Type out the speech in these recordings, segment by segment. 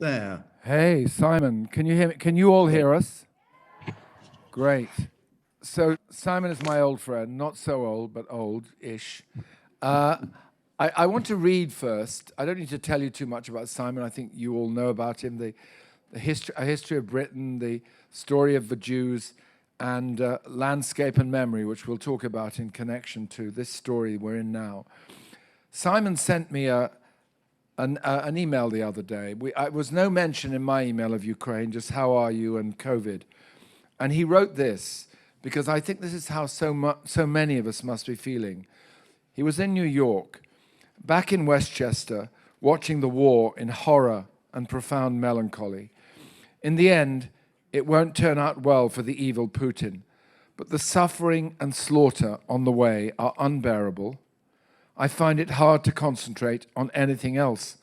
There. Hey, Simon, can you hear me? Can you all hear us? Great. So, Simon is my old friend, not so old, but old-ish. Uh, I want to read first. I don't need to tell you too much about Simon. I think you all know about him. The history, a history of Britain, the story of the Jews, and landscape and memory, which we'll talk about in connection to this story we're in now. Simon sent me an email the other day. There was no mention in my email of Ukraine, just how are you and COVID. And he wrote this because I think this is how so many of us must be feeling. He was in New York, back in Westchester, watching the war in horror and profound melancholy. In the end, it won't turn out well for the evil Putin, but the suffering and slaughter on the way are unbearable. I find it hard to concentrate on anything else,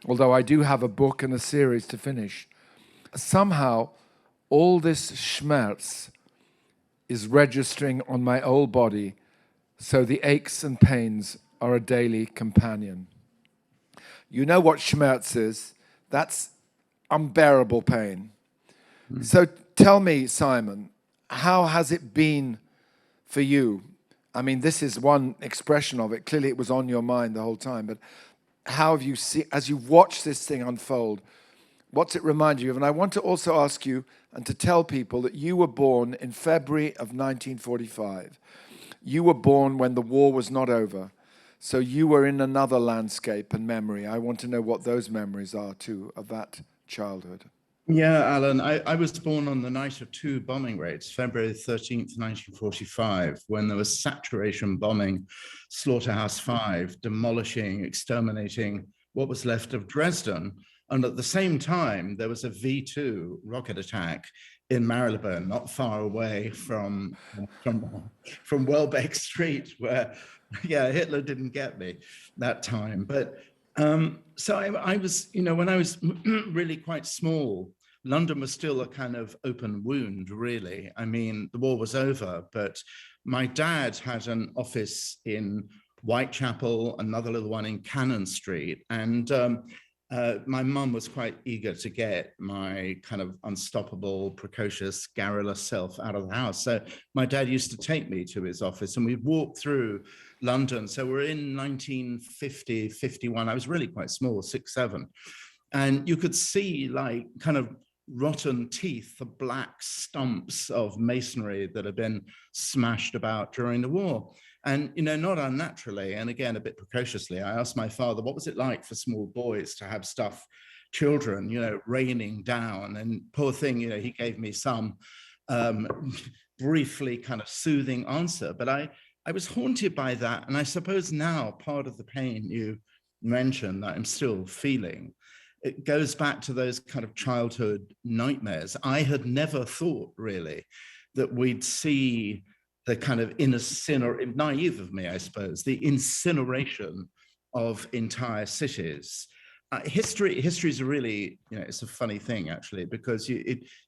although I do have a book and a series to finish. Somehow, all this schmerz is registering on my old body, so the aches and pains are a daily companion. You know what schmerz is? That's unbearable pain. So tell me, Simon, how has it been for you? I mean, this is one expression of it. Clearly, it was on your mind the whole time. But how have you seen, as you watch this thing unfold, what's it remind you of? And I want to also ask you and to tell people that you were born in February of 1945. You were born when the war was not over. So you were in another landscape and memory. I want to know what those memories are too of that childhood. Yeah, Alan, I was born on the night of two bombing raids, February 13th, 1945, when there was saturation bombing Slaughterhouse 5, demolishing, exterminating what was left of Dresden. And at the same time, there was a V-2 rocket attack in Marylebone, not far away from Welbeck Street, where, yeah, Hitler didn't get me that time. But so I was, when I was really quite small, London was still a kind of open wound, really. I mean, the war was over, but my dad had an office in Whitechapel, another little one in Cannon Street. And my mum was quite eager to get my kind of unstoppable, precocious, garrulous self out of the house. So my dad used to take me to his office and we'd walk through London. So we're in 1950, 51. I was really quite small, 6, 7. And you could see like kind of rotten teeth, the black stumps of masonry that had been smashed about during the war. And, not unnaturally, and again, a bit precociously, I asked my father, what was it like for small boys to have children, raining down? And poor thing, he gave me some briefly kind of soothing answer. But I was haunted by that. And I suppose now part of the pain you mentioned that I'm still feeling, it goes back to those kind of childhood nightmares. I had never thought really that we'd see the kind of naive of me, I suppose, the incineration of entire cities. History is a really, it's a funny thing actually, because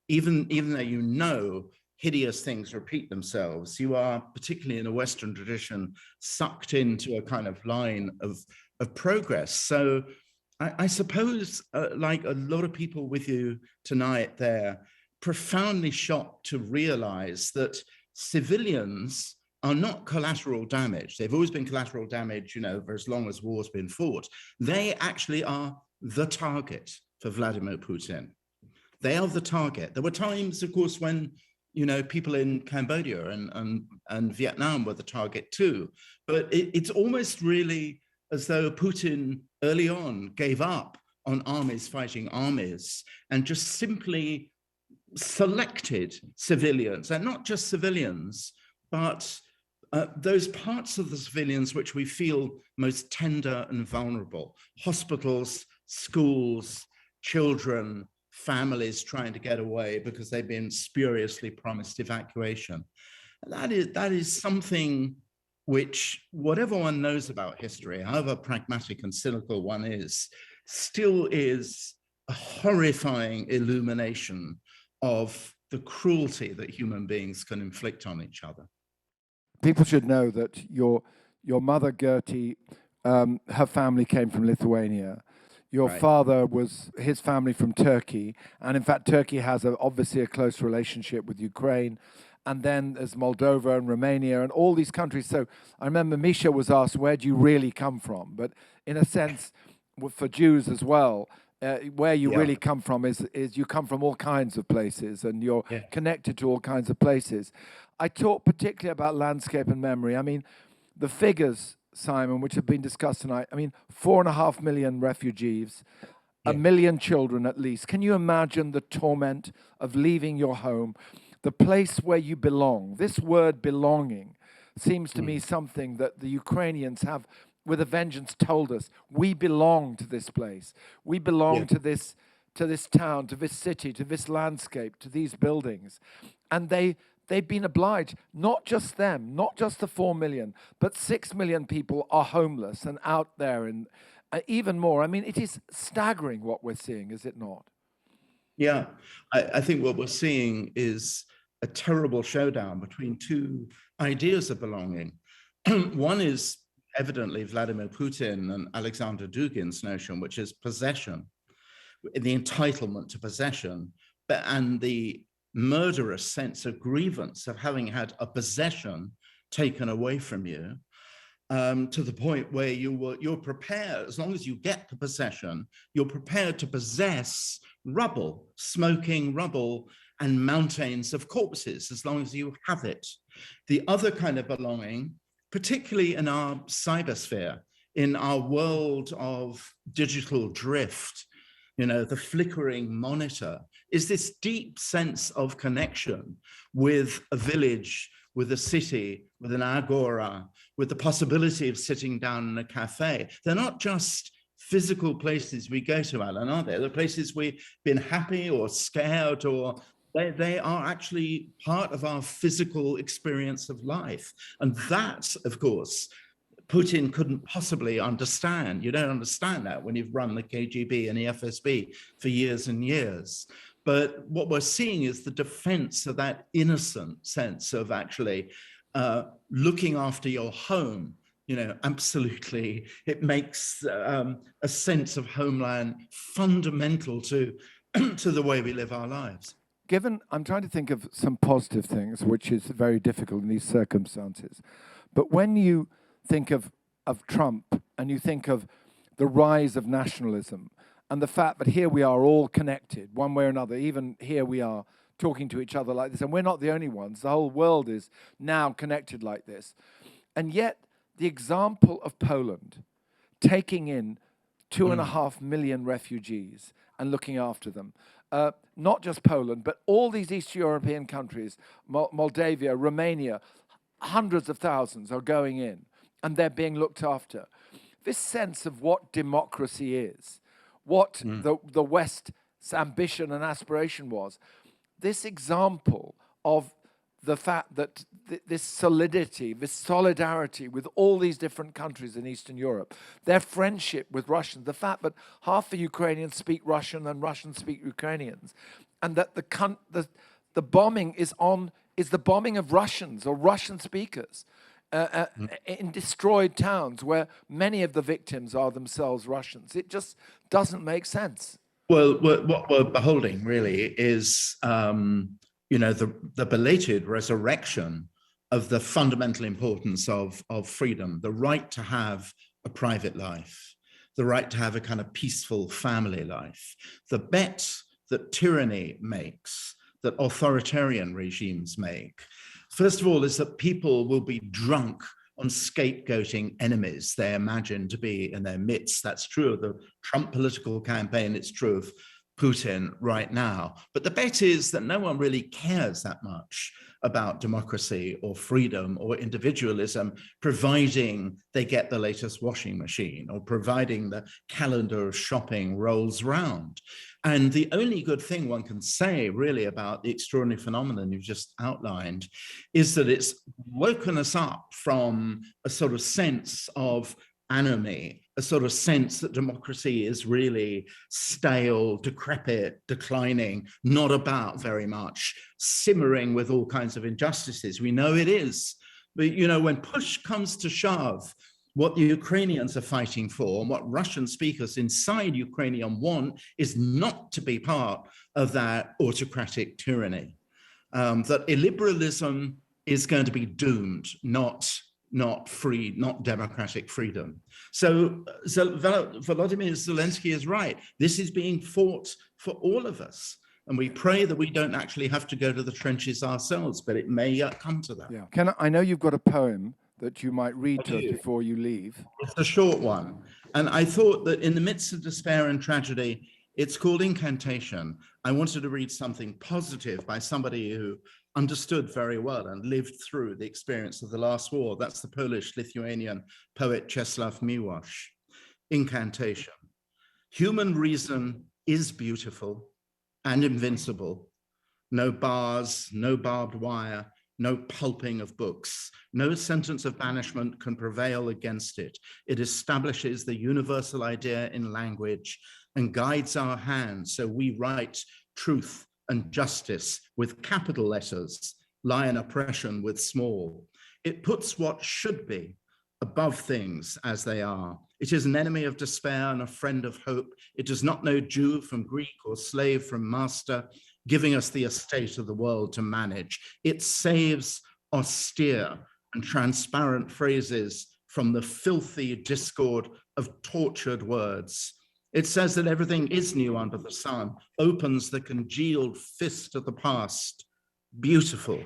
even though hideous things repeat themselves, you are, particularly in a Western tradition, sucked into a kind of line of progress. So I suppose, like a lot of people with you tonight, they're profoundly shocked to realize that civilians are not collateral damage. They've always been collateral damage, for as long as war's been fought. They actually are the target for Vladimir Putin. They are the target. There were times, of course, when people in Cambodia and Vietnam were the target too. But it's almost really as though Putin early on gave up on armies fighting armies and just simply selected civilians, and not just civilians, but those parts of the civilians which we feel most tender and vulnerable: hospitals, schools, children, families trying to get away because they've been spuriously promised evacuation. That is something which, whatever one knows about history, however pragmatic and cynical one is, still is a horrifying illumination of the cruelty that human beings can inflict on each other. People should know that your mother Gertie, her family came from Lithuania. Your Right. father was his family from Turkey, and in fact, Turkey has obviously a close relationship with Ukraine, and then there's Moldova and Romania and all these countries. So I remember Misha was asked, "Where do you really come from?" But in a sense, for Jews as well, where you Yeah. really come from is you come from all kinds of places, and you're Yeah. connected to all kinds of places. I talk particularly about landscape and memory. I mean, the figures, Simon, which have been discussed tonight. I mean, 4.5 million refugees, a Yeah. million children at least. Can you imagine the torment of leaving your home, the place where you belong? This word belonging seems to me something that the Ukrainians have, with a vengeance, told us. We belong to this place. We belong Yeah. to this town, to this city, to this landscape, to these buildings. And they've been obliged, not just them, not just the 4 million, but 6 million people are homeless and out there, and even more. I mean, it is staggering what we're seeing, is it not? Yeah. I think what we're seeing is a terrible showdown between two ideas of belonging. One is evidently Vladimir Putin and Alexander Dugin's notion, which is possession, the entitlement to possession, and the murderous sense of grievance of having had a possession taken away from you, to the point where you're prepared, as long as you get the possession, you're prepared to possess rubble, smoking rubble, and mountains of corpses, as long as you have it. The other kind of belonging, particularly in our cybersphere, in our world of digital drift, the flickering monitor, is this deep sense of connection with a village, with a city, with an agora, with the possibility of sitting down in a cafe. They're not just physical places we go to, Alan, are they? They're places we've been happy or scared, or they are actually part of our physical experience of life. And that, of course, Putin couldn't possibly understand. You don't understand that when you've run the KGB and the FSB for years and years. But what we're seeing is the defense of that innocent sense of actually looking after your home. Absolutely, it makes a sense of homeland fundamental to the way we live our lives. I'm trying to think of some positive things, which is very difficult in these circumstances. But when you think of Trump and you think of the rise of nationalism and the fact that here we are all connected one way or another, even here we are talking to each other like this, and we're not the only ones. The whole world is now connected like this. And yet the example of Poland taking in 2.5 million refugees and looking after them, not just Poland, but all these East European countries, Moldavia, Romania, hundreds of thousands are going in, and they're being looked after. This sense of what democracy is, what the West's ambition and aspiration was, this example of the fact that this solidity, this solidarity with all these different countries in Eastern Europe, their friendship with Russians, the fact that half the Ukrainians speak Russian and Russians speak Ukrainians, and that the bombing is the bombing of Russians or Russian speakers in destroyed towns where many of the victims are themselves Russians. It just doesn't make sense. Well, what we're beholding really is, the belated resurrection of the fundamental importance of freedom, the right to have a private life, the right to have a kind of peaceful family life. The bet that tyranny makes, that authoritarian regimes make, first of all, is that people will be drunk on scapegoating enemies they imagine to be in their midst. That's true of the Trump political campaign. It's true of Putin right now. But the bet is that no one really cares that much about democracy or freedom or individualism, providing they get the latest washing machine or providing the calendar of shopping rolls round. And the only good thing one can say really about the extraordinary phenomenon you've just outlined is that it's woken us up from a sort of sense of anomie, a sort of sense that democracy is really stale, decrepit, declining, not about very much, simmering with all kinds of injustices. We know it is. But, when push comes to shove, What the Ukrainians are fighting for and what Russian speakers inside Ukrainian want is not to be part of that autocratic tyranny. That illiberalism is going to be doomed, not free, not democratic freedom. So Volodymyr Zelensky is right. This is being fought for all of us. And we pray that we don't actually have to go to the trenches ourselves, but it may come to that. Yeah. I know you've got a poem that you might read to us before you leave. It's a short one. And I thought that in the midst of despair and tragedy, it's called Incantation. I wanted to read something positive by somebody who understood very well and lived through the experience of the last war. That's the Polish-Lithuanian poet Czesław Miłosz. Incantation. Human reason is beautiful and invincible. No bars, no barbed wire, no pulping of books. No sentence of banishment can prevail against it. It establishes the universal idea in language and guides our hands so we write truth and justice with capital letters, lion oppression with small. It puts what should be above things as they are. It is an enemy of despair and a friend of hope. It does not know Jew from Greek or slave from master, giving us the estate of the world to manage. It saves austere and transparent phrases from the filthy discord of tortured words. It says that everything is new under the sun, opens the congealed fist of the past. Beautiful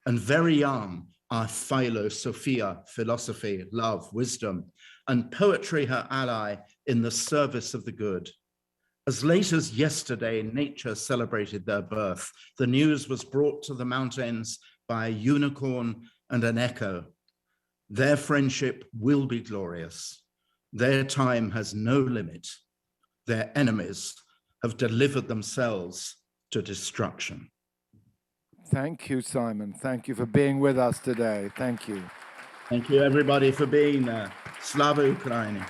and very young are philosophia, philosophy, love, wisdom, and poetry her ally in the service of the good. As late as yesterday, nature celebrated their birth. The news was brought to the mountains by a unicorn and an echo. Their friendship will be glorious. Their time has no limit. Their enemies have delivered themselves to destruction. Thank you, Simon. Thank you for being with us today. Thank you. Thank you, everybody, for being there. Slava Ukraini.